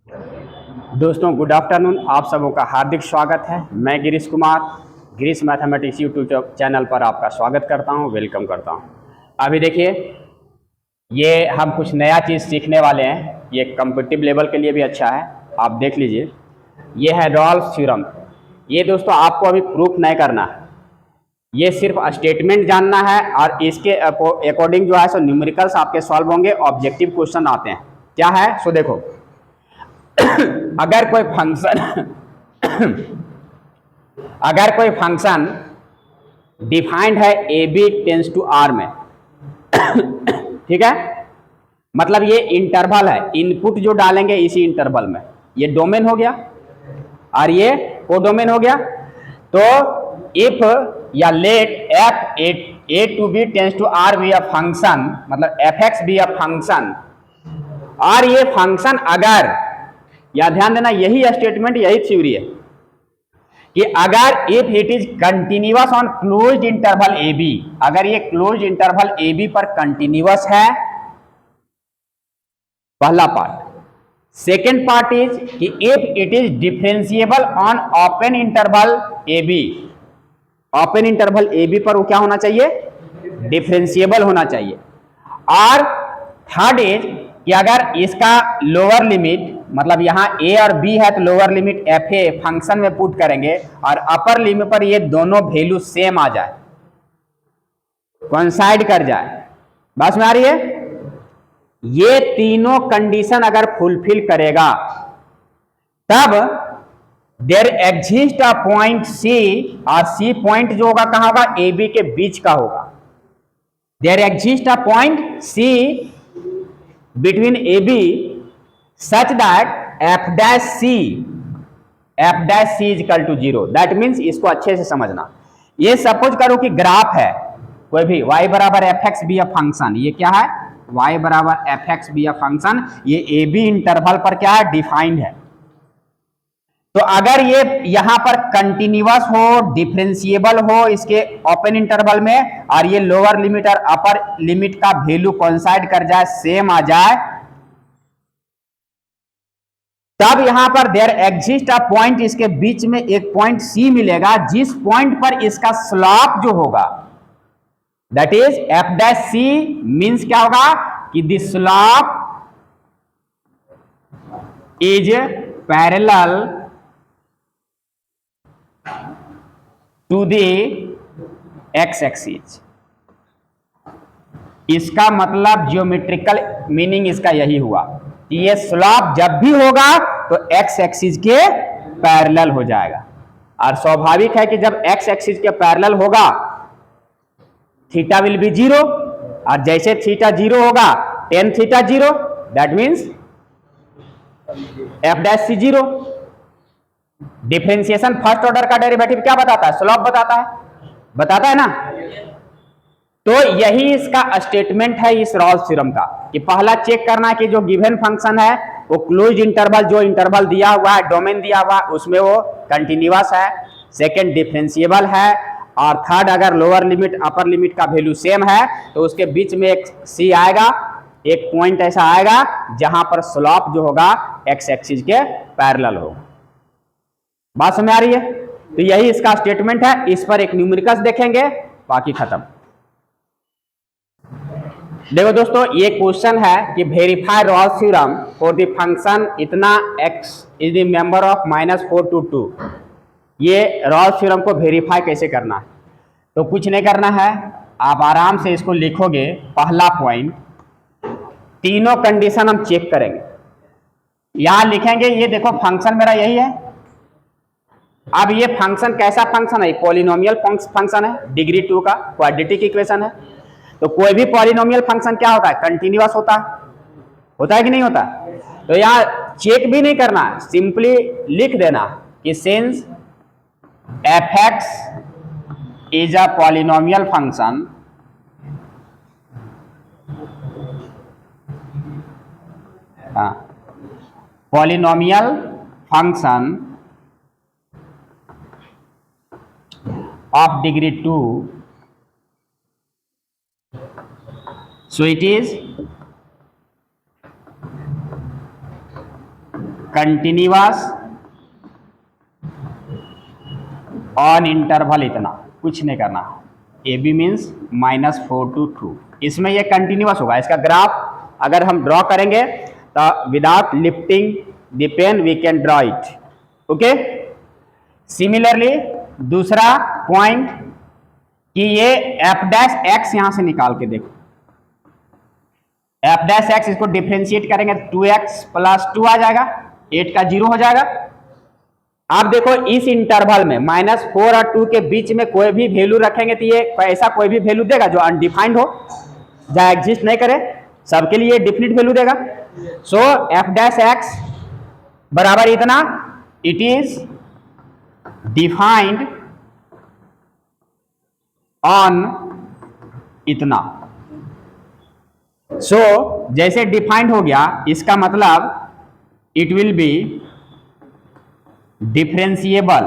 दोस्तों good afternoon, आप सबों का हार्दिक स्वागत है। मैं Girish Kumar Girish mathematics YouTube channel पर आपका स्वागत करता हूं, वेलकम करता हूं। अभी देखिए, ये हम कुछ नया चीज़ सीखने वाले हैं। ये कॉम्पिटिटिव लेवल के लिए भी अच्छा है, आप देख लीजिए। ये है रॉल्स थ्योरम। ये दोस्तों आपको अभी प्रूफ नहीं करना है, ये सिर्फ स्टेटमेंट जानना है और इसके अकॉर्डिंग जो है सो न्यूमेरिकल्स आपके सॉल्व होंगे, ऑब्जेक्टिव क्वेश्चन आते हैं। क्या है सो देखो, अगर कोई फंक्शन डिफाइंड है A B tends to R में, ठीक है, मतलब ये इंटरवल है, इनपुट जो डालेंगे इसी इंटरवल में, ये डोमेन हो गया और ये कोडोमेन हो गया। तो इफ या let F A to B tends to R be a function, मतलब F X be a function, और ये फंक्शन अगर, या ध्यान देना यही स्टेटमेंट, यही थ्योरी है कि अगर if it is continuous on closed interval A B, अगर ये क्लोज्ड इंटरवल ए बी पर कंटिन्यूअस है, पहला पार्ट। सेकेंड पार्ट इज कि if it is differentiable on open interval A B, open interval A B पर वो क्या होना चाहिए, डिफरेंशिएबल होना चाहिए। और थर्ड इज कि अगर इसका लोअर लिमिट, मतलब यहां ए और बी है तो lower limit F a function में पुट करेंगे और अपर लिमिट पर ये दोनों वैल्यू सेम आ जाए, कोइंसाइड कर जाए। बात में आ रही है? ये तीनों कंडीशन अगर फुलफिल करेगा तब there exist a point C, और सी पॉइंट जो होगा कहां होगा, ए बी के बीच का होगा। There exist a point C between A B such that f dash c is equal to 0। That means इसको अच्छे से समझना। ये सपोज करो कि ग्राफ है कोई भी, y बराबर F X be a function, ये क्या है, y बराबर F X be a function, ये ए बी इंटरवल पर क्या है, डिफाइंड है। तो अगर ये यहां पर कंटिन्यूअस हो, डिफरेंशिएबल हो इसके ओपन इंटरवल में, और ये लोअर लिमिट और अपर लिमिट का वैल्यू कोइंसाइड कर जाए, सेम आ जाए, तब यहां पर देयर एग्जिस्ट अ पॉइंट, इसके बीच में एक पॉइंट सी मिलेगा, जिस पॉइंट पर इसका स्लॉप जो होगा, that is F dash C, means क्या होगा कि the slope is parallel to the X axis. इसका मतलब ज्योमेट्रिकल मीनिंग इसका यही हुआ कि ये स्लॉप जब भी होगा तो एक्स एक्सिस के पैरेलल हो जाएगा। और स्वाभाविक है कि जब एक्स एक्सिस के पैरेलल होगा थीटा विल बी 0, और जैसे थीटा 0 होगा tan theta 0, that means F dash C 0। Differentiation first order का डेरिवेटिव क्या बताता है, स्लॉप बताता है ना। तो यही इसका स्टेटमेंट है इस रॉल्स थ्योरम का, कि पहला चेक करना कि जो गिवन फंक्शन है वो क्लोज इंटरवल, जो इंटरवल दिया हुआ है, डोमेन दिया हुआ है, उसमें वो कंटिन्यूअस है। सेकंड डिफरेंशिएबल है, और थर्ड अगर लोअर लिमिट अपर लिमिट का वैल्यू सेम है तो उसके बीच में एक सी आएगा, एक पॉइंट ऐसा आएगा जहां पर स्लॉप जो होगा एक्स एक्सिस के पैरेलल होगा। बात समझ आ रही है? तो यही इसका स्टेटमेंट है। इस पर एक न्यूमेरिकल्स देखेंगे, बाकी खत्म। देखो दोस्तों, ये क्वेश्चन है कि verify Rolle's theorem for the function इतना x is the member of -4 to 2। ये रॉल्स थ्योरम को वेरीफाई कैसे करना है, तो कुछ नहीं करना है, आप आराम से इसको लिखोगे। पहला पॉइंट, तीनों कंडीशन हम चेक करेंगे। यहां लिखेंगे ये देखो फंक्शन मेरा यही है। अब ये फंक्शन कैसा फंक्शन है, पॉलिनोमियल फंक्शन है, डिग्री 2 का क्वाड्रेटिक इक्वेशन है। तो कोई भी पॉलिनोमियल फंक्शन क्या होता है, कंटिन्यूअस होता है कि नहीं होता। तो यहां चेक भी नहीं करना, सिंपली लिख देना कि since F x is a polynomial function, polynomial function of degree 2, so it is continuous on interval इतना, कुछ नहीं करना। ए बी मीन्स -4 to 2, इसमें ये कंटिन्यूअस होगा। इसका ग्राफ अगर हम ड्रॉ करेंगे तो without lifting the pen we can draw it. Okay, similarly दूसरा पॉइंट कि ये एफ डैश एक्स यहां से निकाल के देखो, एफ डैश एक्स इसको डिफ्रेंशिएट करेंगे 2x + 2 आ जाएगा, 8 का 0 हो जाएगा। आप देखो इस इंटरवल में -4 और 2 के बीच में कोई भी वैल्यू रखेंगे तो ये ऐसा कोई भी वैल्यू देगा जो अनडिफाइंड हो, या एग्जिस्ट नहीं करे, सबके लिए डिफिनिट वैल्यू देगा। सो एफ डैश एक्स बराबर इतना, इट इज डिफाइंड ऑन इतना। सो जैसे डिफाइंड हो गया, इसका मतलब it will be differentiable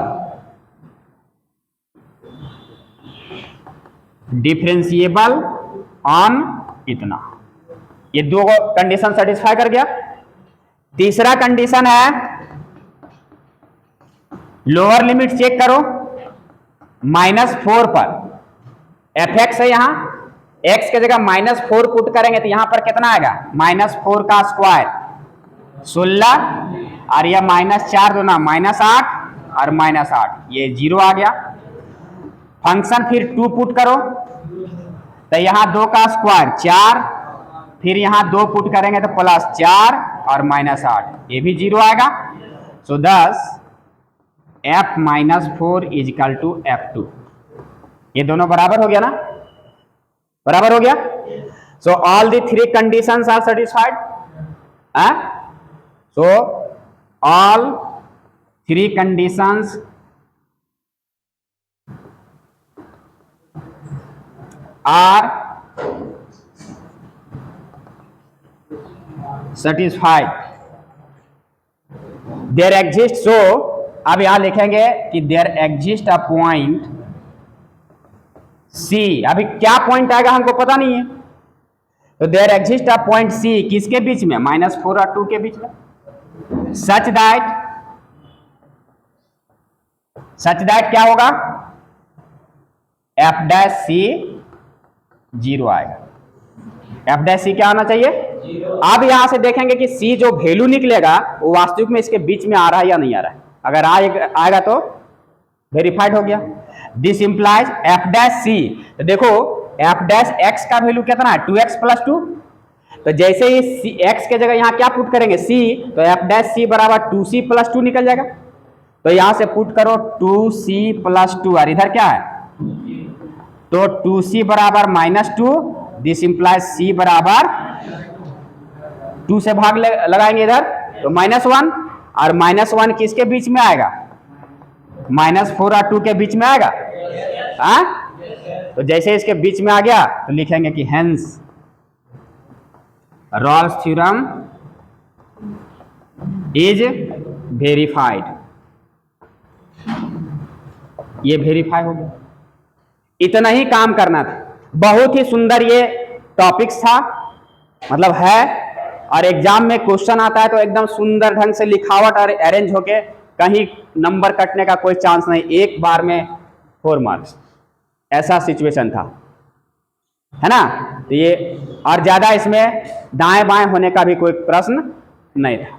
on इतना। ये दो कंडीशन सेटिस्फाई कर गया। तीसरा कंडीशन है, लोअर लिमिट चेक करो, -4 पर एफ एक्स है, यहां x के जगह -4 पुट करेंगे तो यहां पर कितना आएगा, -4 का स्क्वायर 16, और यह -4 दो ना -8 और -8, ये 0 आ गया। फंक्शन फिर 2 पुट करो तो यहां 2 का स्क्वायर 4, फिर यहां 2 पुट करेंगे तो +4 और -8, ये भी 0 आएगा। सो thus f - 4 = f2, ये दोनों बराबर हो गया ना, बराबर हो गया। So all the 3 conditions are satisfied. So all 3 conditions are satisfied, there exist. So अब यहां लिखेंगे कि there exist a point C. अभी क्या पॉइंट आएगा हमको पता नहीं है, तो there exist a point C किसके बीच में, -4 और 2 के बीच में, सच दैट क्या होगा, एफ डैश सी 0 आएगा। एफ डैश सी क्या आना चाहिए। अब यहां से देखेंगे कि सी जो वैल्यू निकलेगा वो वास्तविक में इसके बीच में आ रहा है या नहीं आ रहा है। अगर आएगा तो वेरीफाइड हो गया। दिस इंप्लाइज एफ डैश सी, तो देखो एफ डैश एक्स का वैल्यू कितना है, 2x + 2, तो जैसे ही एक्स के जगह यहां क्या पुट करेंगे सी, तो एफ डैश सी बराबर 2c + 2 निकल जाएगा। तो यहां से पुट करो 2c + 2, और इधर क्या है, तो 2c बराबर -2, दिस इंप्लाइज c बराबर 2 से भाग लगाएंगे इधर तो -1, और -1 किसके बीच में आएगा, -4 और 2 के बीच में आएगा। तो जैसे इसके बीच में आ गया तो लिखेंगे कि hence Rolle's theorem is verified, ये वेरीफाई हो गया। इतना ही काम करना था, बहुत ही सुंदर ये टॉपिक्स था, मतलब है, और एग्जाम में क्वेश्चन आता है तो एकदम सुंदर ढंग से लिखावट और अरेंज होके, कहीं नंबर कटने का कोई चांस नहीं, एक बार में 4 मार्क्स, ऐसा सिचुएशन था, है ना। तो ये और ज्यादा इसमें दाएं बाएं होने का भी कोई प्रश्न नहीं था,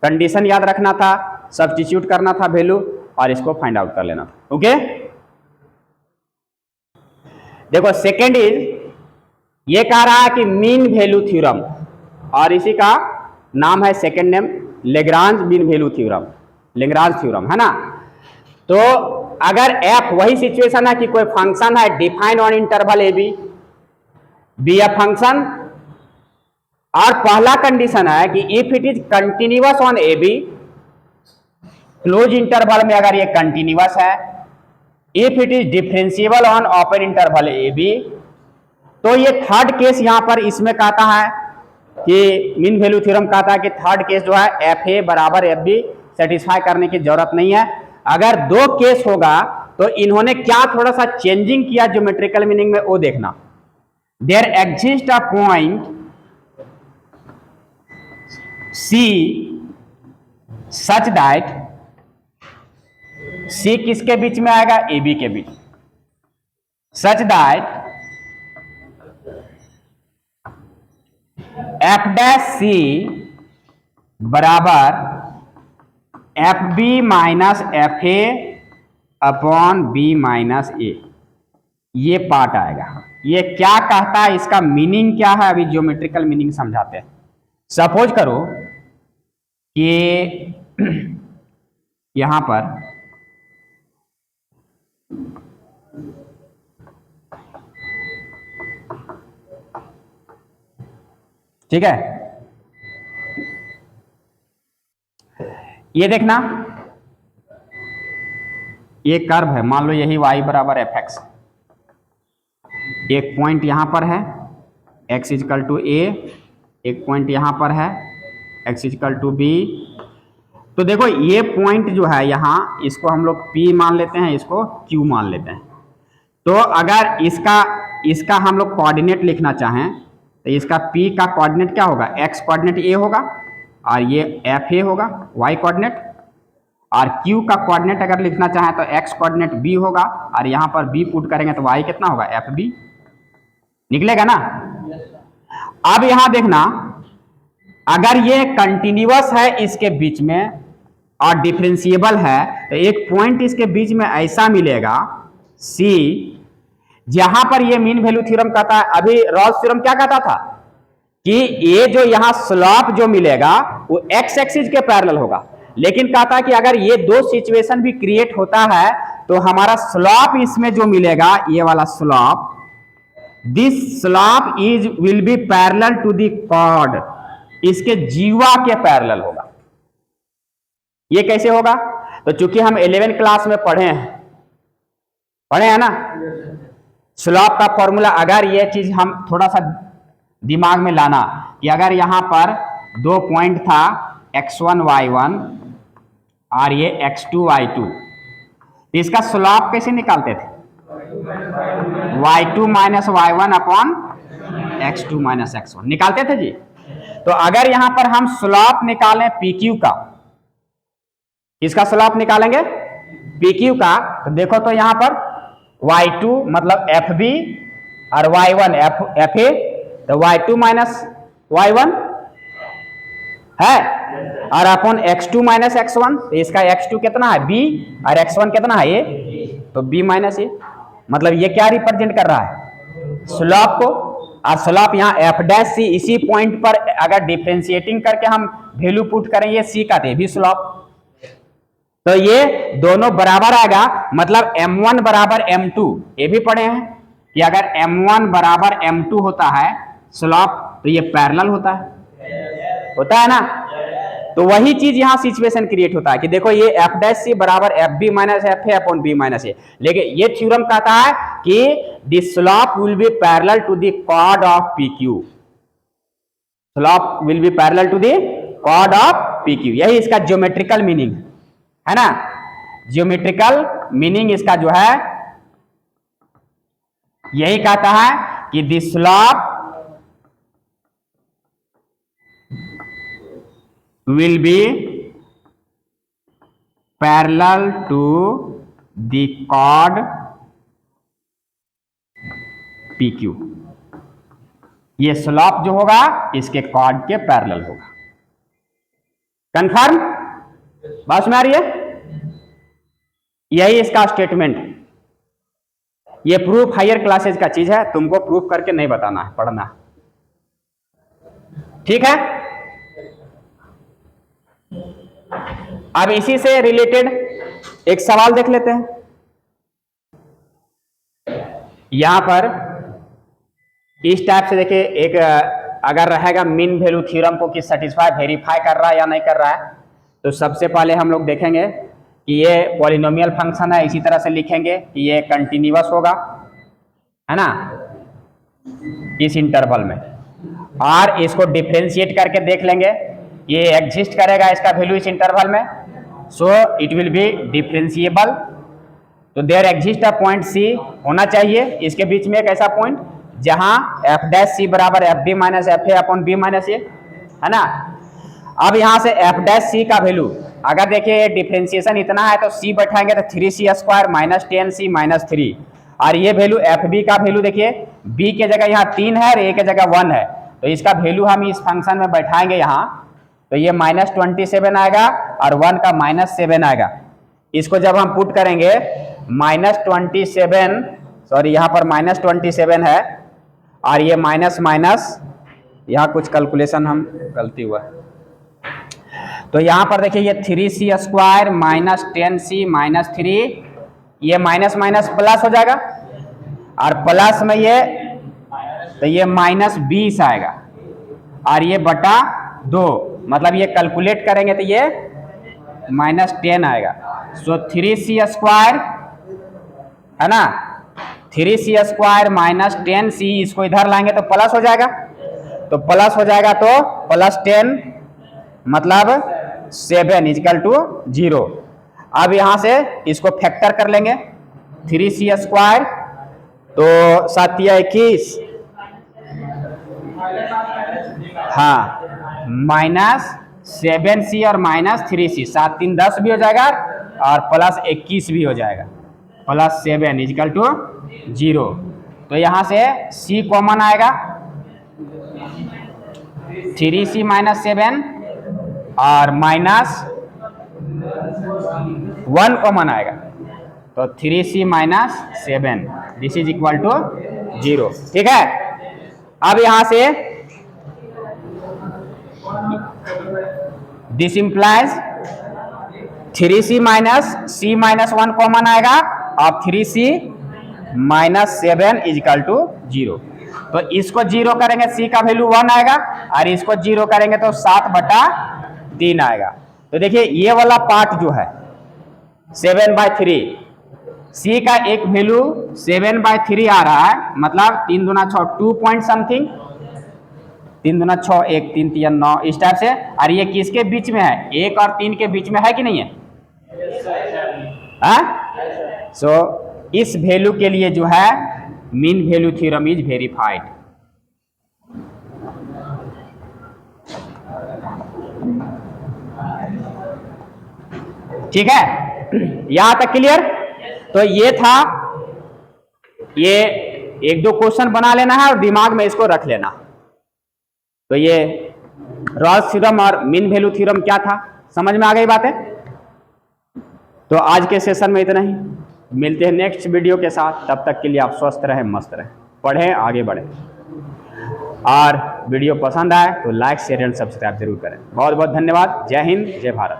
कंडीशन याद रखना था, सब्स्टिट्यूट करना था वैल्यू, और इसको फाइंड आउट कर लेना था। ओके, देखो सेकेंड इज, ये कह रहा है कि मीन वैल्यू थ्योरम, और इसी का नाम है second name Lagrange mean value theorem, Lagrange theorem, है ना। तो अगर f वही सिचुएशन है कि कोई फंक्शन है define on interval A B A function, और पहला कंडीशन है कि if it is continuous on A B, close interval में अगर ये कंटिन्यूअस है, if it is differentiable on open interval A B, तो ये थर्ड केस यहां पर इसमें कहता है कि मीन वैल्यू थ्योरम कहता है कि थर्ड केस जो है एफ ए बराबर एफ बी सेटिस्फाई करने की जरूरत नहीं है। अगर 2 केस होगा तो इन्होंने क्या थोड़ा सा चेंजिंग किया ज्योमेट्रिकल मीनिंग में, वो देखना। There exist a point C such that C किसके बीच में आएगा, ए बी के बीच, such that F dash C बराबर F B minus F A upon B minus A, ये पार्ट आएगा। ये क्या कहता है, इसका मीनिंग क्या है, अभी ज्योमेट्रिकल मीनिंग समझाते हैं। सपोज करो कि यहां पर ठीक है, ये देखना, ये कर्व है, मान लो यही y बराबर एफ एक्स, एक पॉइंट यहां पर है x इजकल टू ए, एक पॉइंट यहां पर है x इजकल टू बी। तो देखो ये पॉइंट जो है यहां, इसको हम लोग p मान लेते हैं, इसको q मान लेते हैं। तो अगर इसका हम लोग कोऑर्डिनेट लिखना चाहें तो इसका p का कोऑर्डिनेट क्या होगा, x कोऑर्डिनेट a होगा और ये एफ ए होगा y कोऑर्डिनेट, और q का कोऑर्डिनेट अगर लिखना चाहें तो x कोऑर्डिनेट b होगा और यहां पर b पुट करेंगे तो y कितना होगा, एफ बी निकलेगा ना। अब यहां देखना, अगर ये कंटिन्यूअस है इसके बीच में और डिफरेंशिएबल है तो एक पॉइंट इसके बीच में ऐसा मिलेगा C, जहां पर ये मीन वैल्यू थ्योरम कहता है, अभी रॉल्स थ्योरम क्या कहता था कि ये जो यहां स्लॉप जो मिलेगा वो x एक्सिस के पैरेलल होगा, लेकिन कहता है कि अगर ये दो सिचुएशन भी क्रिएट होता है तो हमारा स्लॉप इसमें जो मिलेगा, ये वाला slope, this slope is will be parallel to the chord, इसके जीवा के पैरेलल होगा। ये कैसे होगा, तो चूंकि हम 11 क्लास में पढ़े हैं ना, स्लॉप का फॉर्मूला, अगर ये चीज हम थोड़ा सा दिमाग में लाना कि अगर यहां पर दो पॉइंट था x1 y1 और ये x2 y2, इसका स्लॉप कैसे निकालते थे, y2 minus y1 upon x2 minus x1 निकालते थे जी। तो अगर यहां पर हम स्लॉप निकालें PQ का, इसका स्लॉप निकालेंगे PQ का, तो देखो तो यहां पर y2 मतलब FB और y1 FA, तो y2 माइनस y1 है और अपन x2 माइनस x1, तो इसका x2 कितना है b और x1 कितना है a, तो b माइनस a, मतलब ये क्या रिप्रेजेंट कर रहा है, स्लॉप को। और स्लॉप यहाँ एफ डैश सी, इसी पॉइंट पर अगर डिफरेंशिएटिंग करके हम वैल्यू पुट करें ये c का, तो भी स्लॉप, तो ये दोनों बराबर आएगा, मतलब m1 बराबर m2, ये भी पढ़े हैं कि अगर m1 बराबर m2 होता है स्लॉप तो ये पैरेलल होता है ना। तो वही चीज यहां सिचुएशन क्रिएट होता है कि देखो ये एफ डैश सी बराबर F B minus F A upon B minus A, लेकिन ये थ्योरम कहता है कि the slope will be parallel to the chord of P Q, slope will be parallel to the chord of P Q, यही इसका geometrical meaning है ना। Geometrical meaning इसका जो है यही कहता है कि the slope will be parallel to the chord PQ, ये स्लॉप जो होगा इसके कॉर्ड के पैरेलल होगा। कंफर्म, बात में आ रही है, यही इसका स्टेटमेंट। ये प्रूफ हायर क्लासेज का चीज है, तुमको प्रूफ करके नहीं बताना है, पढ़ना, ठीक है। अब इसी से रिलेटेड एक सवाल देख लेते हैं। यहां पर इस टाइप से देखिए, एक अगर रहेगा मीन वैल्यू थ्योरम को कि सेटिस्फाई वेरीफाई कर रहा है या नहीं कर रहा है, तो सबसे पहले हम लोग देखेंगे कि ये पॉलिनोमियल फंक्शन है, इसी तरह से लिखेंगे कि ये कंटिन्यूअस होगा, है ना, इस इंटरवल में, और इसको डिफरेंशिएट करके देख लेंगे ये एग्जिस्ट करेगा इसका वैल्यू इस इंटरवल में, so it will be differentiable. तो there exist a point C, होना चाहिए इसके बीच में एक ऐसा पॉइंट जहां एफ डैश सी बराबर F B minus F A upon B minus A, है ना। अब यहां से एफ डैश सी का वैल्यू अगर देखिए डिफ्रेंशिएशन इतना है तो c बैठाएंगे तो 3c² माइनस 10c माइनस 3, और ये वैल्यू एफ बी का वैल्यू देखिए b के जगह यहाँ 3 है और a के जगह 1 है, तो इसका वैल्यू हम इस फंक्शन में बैठाएंगे यहाँ, तो ये -27 आएगा और 1 का -7 आएगा। इसको जब हम पुट करेंगे -27, सॉरी यहाँ पर -27 है और ये माइनस माइनस, यहाँ कुछ कैलकुलेशन हम गलती हुआ, तो यहाँ पर देखिए ये 3c² माइनस 10c माइनस 3, ये माइनस माइनस प्लस हो जाएगा और प्लस में ये, तो ये -20 आएगा और ये बटा 2, मतलब ये कैलकुलेट करेंगे तो ये -10 आएगा। सो 3c² है ना, 3c² माइनस 10c, इसको इधर लाएंगे तो प्लस हो जाएगा, तो प्लस हो जाएगा तो +10 मतलब 7 इजकल टू 0। अब यहाँ से इसको फैक्टर कर लेंगे, 3c², तो 7 या 21, हाँ -7c और -3c, 7 3 10 भी हो जाएगा और +21 भी हो जाएगा, +7 इजकल टू 0। तो यहाँ से c कॉमन आएगा, 3c माइनस 7 और -1 कॉमन आएगा, तो 3c minus 7 this is equal to 0। ठीक है, अब यहां से this implies 3c minus c minus 1 common आएगा और 3c माइनस 7 इजकल टू 0। तो इसको 0 करेंगे c का वैल्यू 1 आएगा और इसको 0 करेंगे तो 7/3 आएगा। तो देखिए ये वाला पार्ट जो है 7/3, c का एक वैल्यू 7/3 आ रहा है, मतलब 3 दूना 6 2 पॉइंट समथिंग, 3 दूना 6 1 3 3 9 इस टाइप से, और ये किसके बीच में है, 1 और 3 के बीच में है कि नहीं है? सो इस वैल्यू के लिए जो है mean value theorem is verified. ठीक है, यहां तक क्लियर? तो ये था, ये 1-2 क्वेश्चन बना लेना है और दिमाग में इसको रख लेना। तो ये रॉल्स थ्योरम और मीन वैल्यू थ्योरम क्या था, समझ में आ गई बातें? तो आज के सेशन में इतना ही, मिलते हैं नेक्स्ट वीडियो के साथ, तब तक के लिए आप स्वस्थ रहें, मस्त रहें, पढ़ें, आगे बढ़ें, और वीडियो पसंद आए तो लाइक शेयर एंड सब्सक्राइब जरूर करें। बहुत बहुत धन्यवाद। जय हिंद, जय भारत।